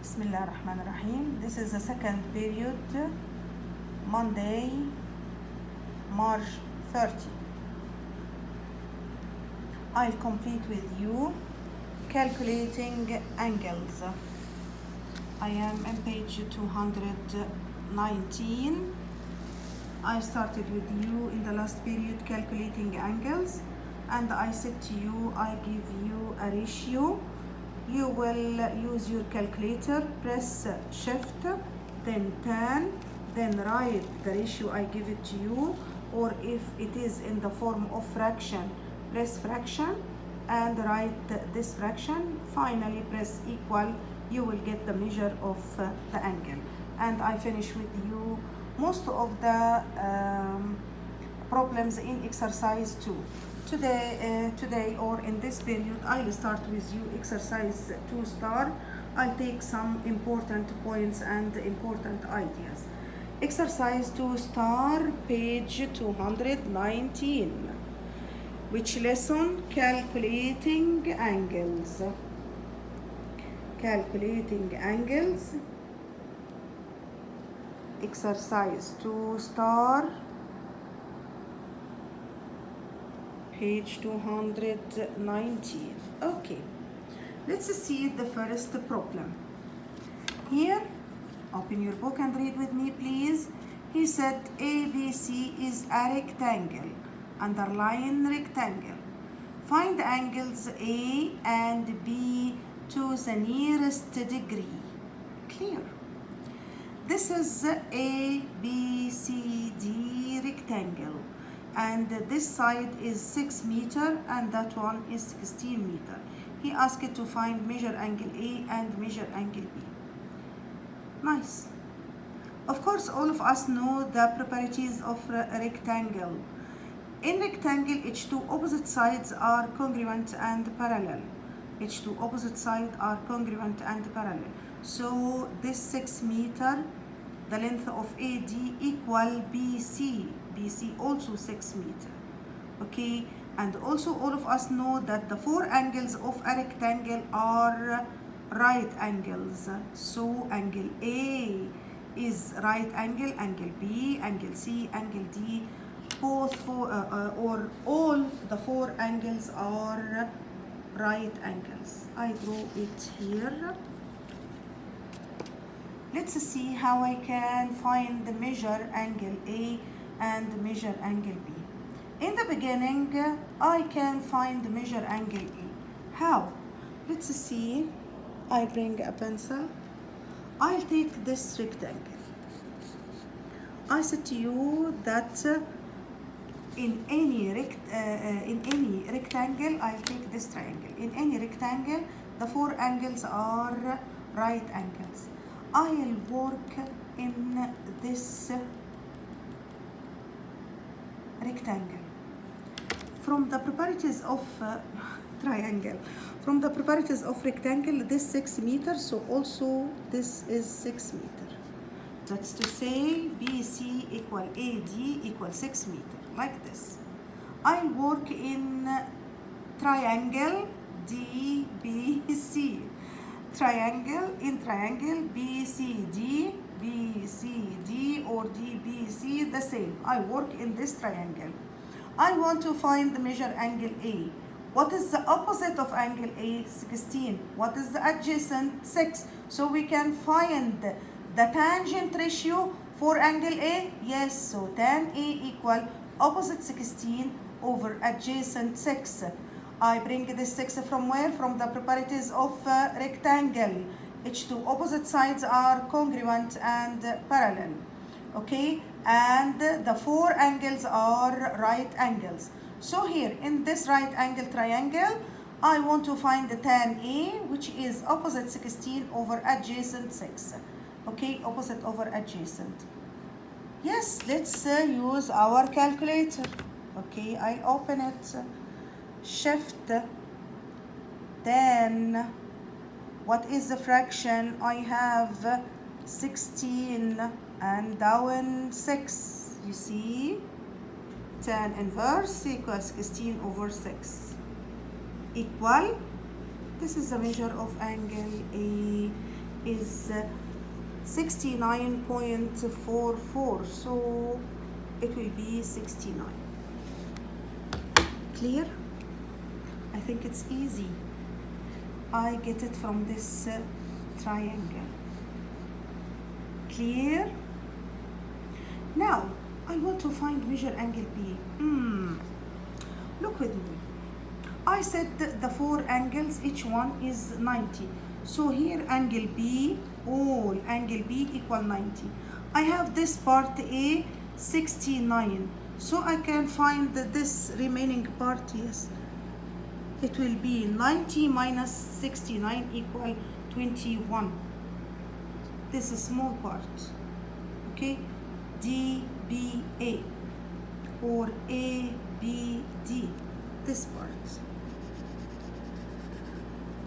Bismillah ar-Rahman ar-Rahim. This is the second period, Monday, March 30. I'll complete with you calculating angles. I am on page 219. I started with you in the last period calculating angles, and I said to you, I give you a ratio. You will use your calculator, press shift, then tan, then write the ratio I give it to you, or if it is in the form of fraction, press fraction and write this fraction. Finally press equal. You will get the measure of the angle. And I finish with you most of the problems in exercise 2. Today or in this period, I'll start with you exercise 2 star. I'll take some important points and important ideas. Exercise 2 star, page 219. Which lesson? Calculating angles. Calculating angles. Exercise 2 star, page 219. Okay, let's see the first problem. Here, open your book and read with me, please. He said ABC is a rectangle. Underline rectangle. Find angles A and B to the nearest degree. Clear. This is A, B, C, D rectangle. And this side is 6 meter and that one is 16 meter. He asked to find measure angle A and measure angle B. Nice. Of course, all of us know the properties of a rectangle. In rectangle, its two opposite sides are congruent and parallel. Its two opposite sides are congruent and parallel. So this 6 meter, the length of AD equal BC. BC also 6 meter. Okay, and also all of us know that the four angles of a rectangle are right angles. So angle A is right angle, angle B, angle C, angle D, both four or all the four angles are right angles. I draw it here. Let's see how I can find the measure angle A and measure angle B. In the beginning, I can find the measure angle A. How? Let's see. I bring a pencil. I'll take this rectangle. I said to you that in any rectangle, I'll take this triangle. In any rectangle, the four angles are right angles. I'll work in this rectangle. From the properties of triangle, from the properties of rectangle, this 6 meters, so also this is 6 meters. That's to say BC equal AD equal 6 meters, like this. I'll work in triangle DBC. Triangle in triangle BCD, BCD or DBC, the same. I work in this triangle. I want to find the measure angle A. What is the opposite of angle A? 16. What is the adjacent? 6. So we can find the tangent ratio for angle A. Yes, so tan A equal opposite 16 over adjacent 6. I bring this 6 from where? From the properties of rectangle. Its two opposite sides are congruent and parallel. Okay, and the four angles are right angles. So here in this right angle triangle, I want to find the tan A, which is opposite 16 over adjacent 6. Okay, opposite over adjacent. Yes, let's use our calculator. Okay, I'll open it. Shift, then what is the fraction? I have 16 and down 6. You see, tan inverse equals 16 over 6 equal This is the measure of angle A is 69.44, so it will be 69. Clear? I think it's easy. I get it from this triangle. Clear? Now I want to find measure angle B. Look with me. I said the four angles, each one is 90. So here angle B, all angle B equal 90. I have this part A 69. So I can find this remaining part, yes. It will be 90 minus 69 equal 21. This is small part, okay? DBA or ABD, this part.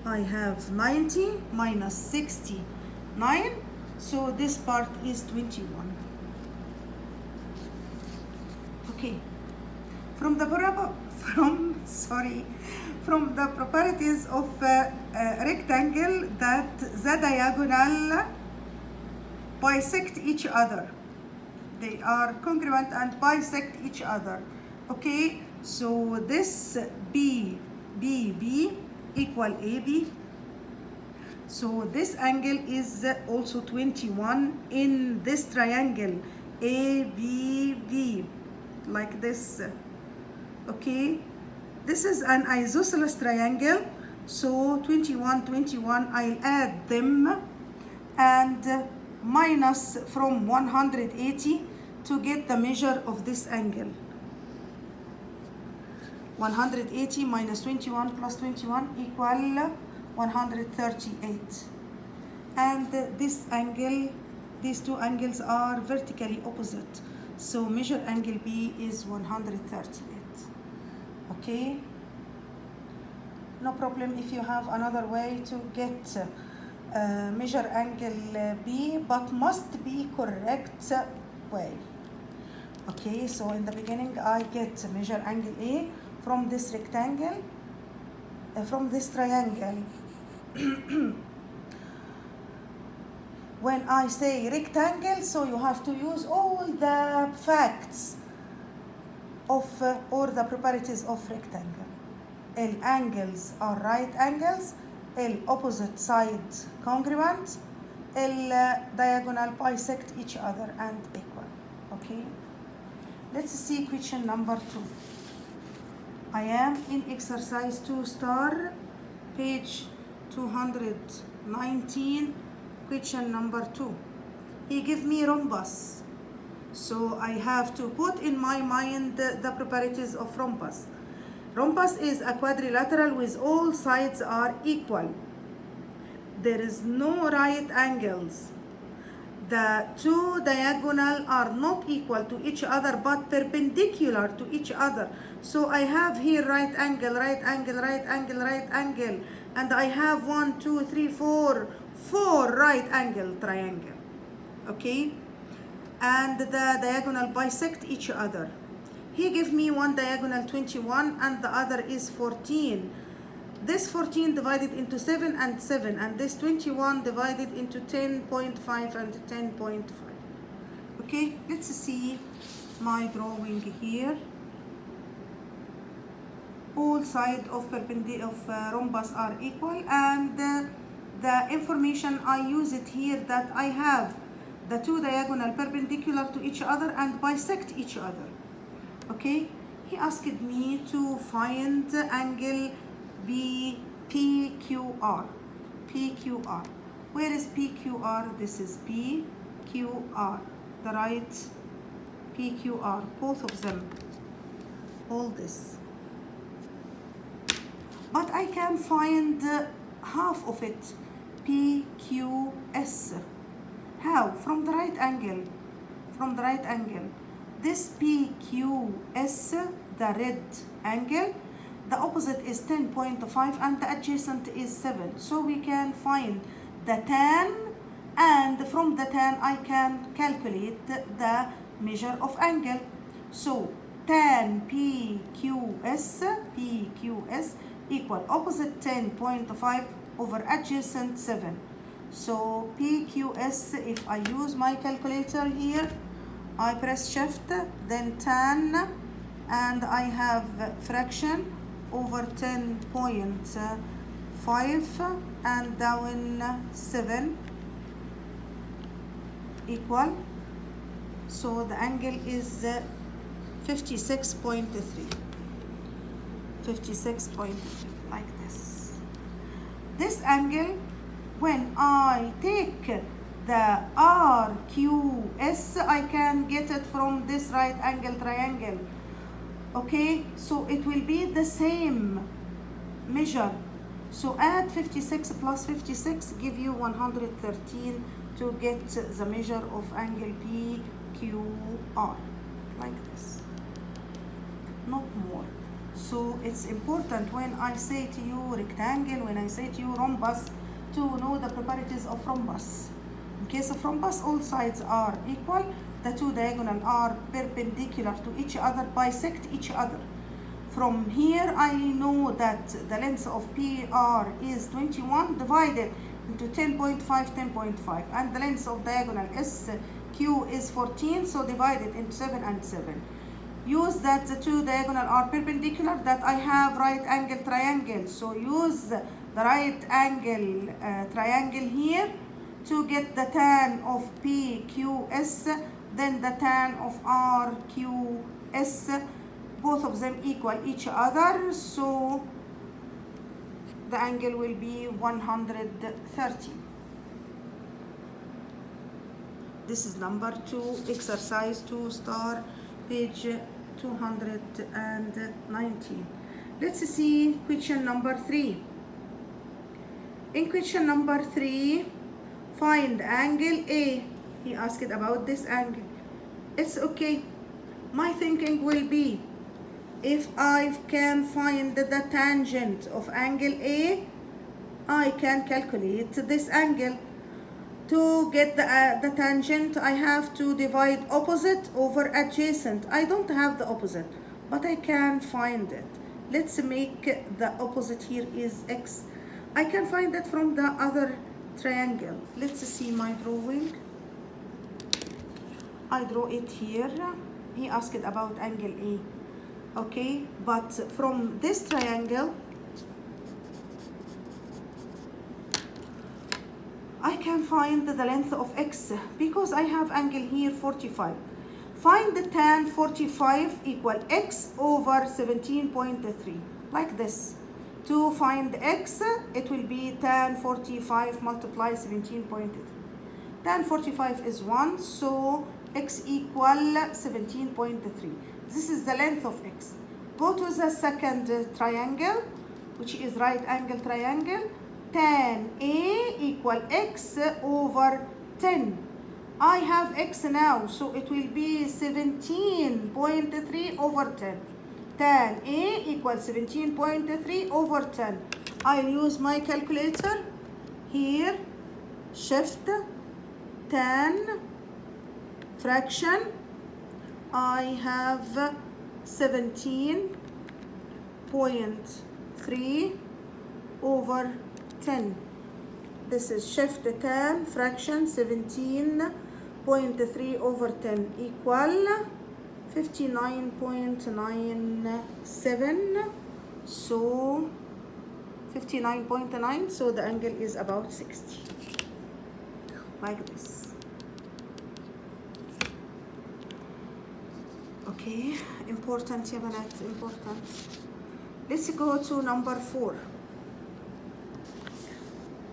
I have 90 minus 69, so this part is 21. Okay, from the properties of rectangle that the diagonal bisect each other. They are congruent and bisect each other. Okay, so this BB equal AB. So this angle is also 21 in this triangle ABB, like this. Okay, this is an isosceles triangle, so 21, 21, I'll add them and minus from 180 to get the measure of this angle. 180 minus 21 plus 21 equal 138. And this angle, these two angles are vertically opposite. So measure angle B is 138. Okay? No problem if you have another way to get measure angle B, but must be correct way. Okay, so in the beginning I get measure angle A from this rectangle, from this triangle. When I say rectangle, so you have to use all the facts of or the properties of rectangle. L angles are right angles, L opposite side congruent, L diagonal bisect each other and equal. Okay, let's see question number 2. I am in exercise 2 star, page 219, question number 2. He give me rhombus, so I have to put in my mind the properties of rhombus. Rhombus is a quadrilateral with all sides are equal. There is no right angles. The two diagonal are not equal to each other but perpendicular to each other. So I have here right angle, right angle, right angle, right angle, and I have 1, 2, 3, 4 right angle triangle. Okay, and the diagonal bisect each other. He gave me one diagonal 21 and the other is 14. This 14 divided into 7 and 7, and this 21 divided into 10.5 and 10.5. Okay, let's see my drawing here. All sides of rhombus are equal, and the information I use it here that I have the two diagonal perpendicular to each other and bisect each other. Okay, he asked me to find angle PQR. PQR. Where is PQR? This is PQR. The right PQR. Both of them. All this. But I can find half of it. PQS. How? From the right angle. From the right angle. This PQS, the red angle, the opposite is 10.5 and the adjacent is 7. So we can find the tan, and from the tan I can calculate the measure of angle. So tan PQS equal opposite 10.5 over adjacent 7. So PQS, if I use my calculator here, I press shift, then tan, and I have fraction over 10.5 and down 7 equal. So the angle is 56.3. 56.3, like this. This angle, when I take the RQS, I can get it from this right angle triangle. Okay, so it will be the same measure. So add 56 plus 56 give you 113 to get the measure of angle PQR, like this, not more. So it's important when I say to you rectangle, when I say to you rhombus, to know the properties of rhombus. In case of rhombus, all sides are equal, the two diagonal are perpendicular to each other, bisect each other. From here I know that the length of PR is 21 divided into 10.5, 10.5, and the length of diagonal SQ is 14, so divided into 7 and 7. Use that the two diagonal are perpendicular, that I have right angle triangle, so use the right angle triangle here to get the tan of PQS, then the tan of RQS, both of them equal each other, so the angle will be 130. This is number 2, exercise 2 star, page 219. Let's see question number 3. In question number 3, find angle A. He asked about this angle. It's okay. My thinking will be, if I can find the tangent of angle A, I can calculate this angle. To get the tangent, I have to divide opposite over adjacent. I don't have the opposite, but I can find it. Let's make the opposite here is x. I can find it from the other triangle. Let's see my drawing. I draw it here. He asked about angle A. Okay, but from this triangle, I can find the length of x because I have angle here 45. Find the tan 45 equal x over 17.3, like this. To find x, it will be tan 45 multiply 17.3. Tan 45 is 1, so x equal 17.3. This is the length of x. Go to the second triangle, which is right angle triangle. Tan A equal x over 10. I have x now, so it will be 17.3 over 10. Tan A equals 17.3 over 10. I'll use my calculator here. Shift, tan, fraction. I have 17.3 over 10. This is shift tan, fraction 17.3 over 10 equal 59.97. So 59.9, so the angle is about 60, like this. Okay, important, ya banat, important. Let's go to number 4.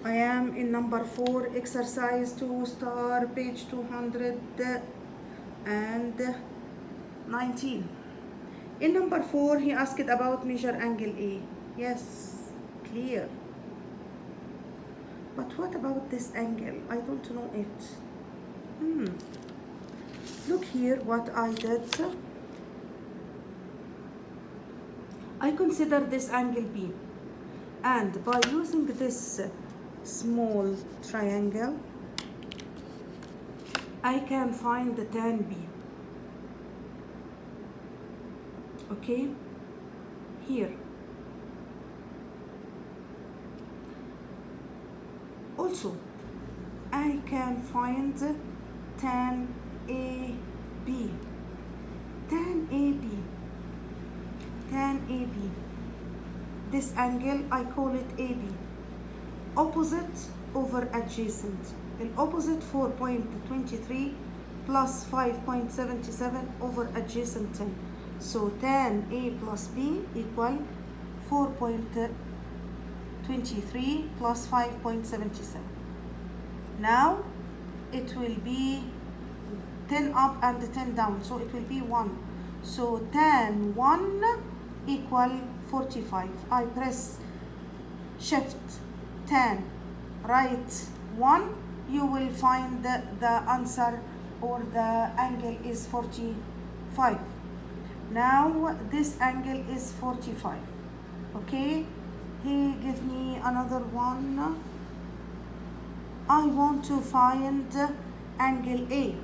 I am in number 4, exercise 2 star, page 219. In number 4, he asked about measure angle A. Yes, clear. But what about this angle? I don't know it. Look here what I did. I consider this angle B, and by using this small triangle, I can find the tan B. Okay, here. Also, I can find tan AB. Tan AB. Tan AB. This angle, I call it AB. Opposite over adjacent. The opposite 4.23 plus 5.77 over adjacent 10. So tan A plus B equal 4.23 plus 5.77. Now it will be 10 up and 10 down, so it will be 1. So tan 1 equal 45. I press shift tan right 1, you will find the answer, or the angle is 45. Now this angle is 45. Okay, he give me another one. I want to find angle A.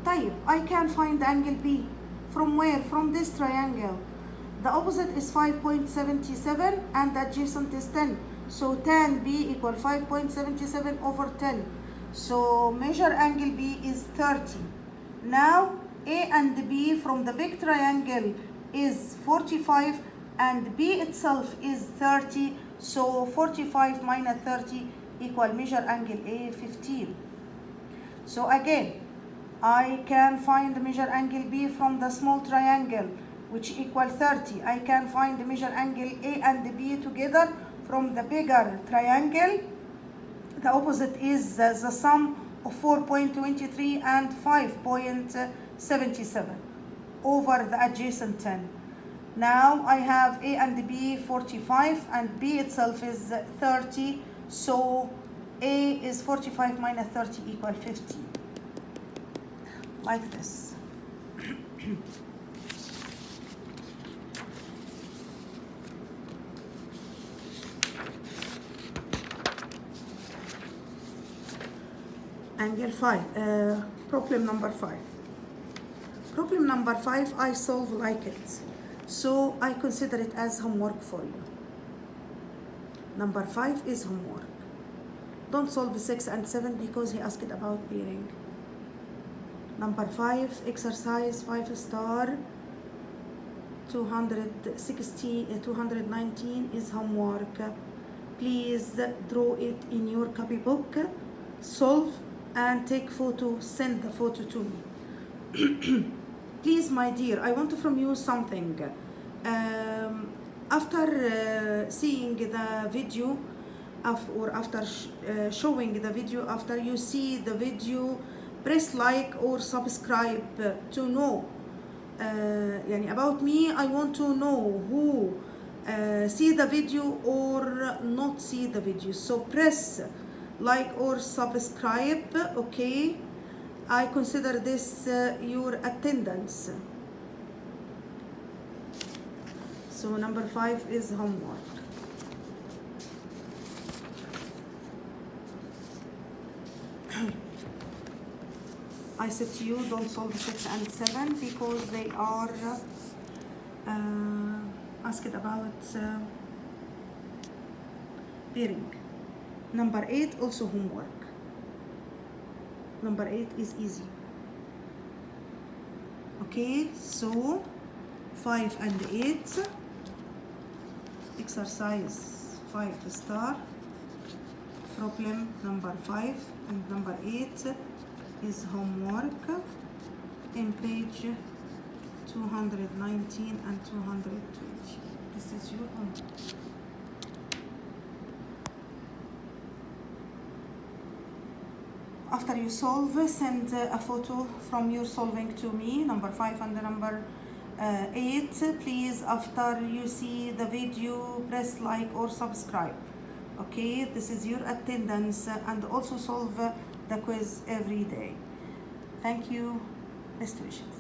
طيب, I can find angle B. From where? From this triangle. The opposite is 5.77 and adjacent is 10. So tan B equal 5.77 over 10. So measure angle B is 30. Now A and B from the big triangle is 45 and B itself is 30. So 45 minus 30 equal measure angle A 15. So again, I can find measure angle B from the small triangle, which equal 30. I can find measure angle A and B together from the bigger triangle. The opposite is the sum of 4.23 and 5.77 over the adjacent 10. Now I have A and B 45 and B itself is 30. So A is 45 minus 30 equal 50. Like this. Angle 5, problem number 5. Problem number 5, I solve like it. So I consider it as homework for you. Number 5 is homework. Don't solve 6 and 7 because he asked about bearing. Number 5, exercise 5 star 219 is homework. Please draw it in your copybook, solve and take photo, send the photo to me. Please, my dear, I want from you something. After seeing the video, or after showing the video, after you see the video, press like or subscribe to know about me. I want to know who see the video or not see the video. So press like or subscribe. Okay, I consider this your attendance. So number 5 is homework. I said to you, don't solve 6 and 7 because they are asked about bearing. Number 8 also homework. Number 8 is easy. Okay, so 5 and 8, exercise 5 star, problem number 5 and number 8 is homework in page 219 and 220. This is your homework. After you solve, send a photo from your solving to me, number 5 and number 8. Please, after you see the video, press like or subscribe. Okay, this is your attendance, and also solve the quiz every day. Thank you. Best wishes.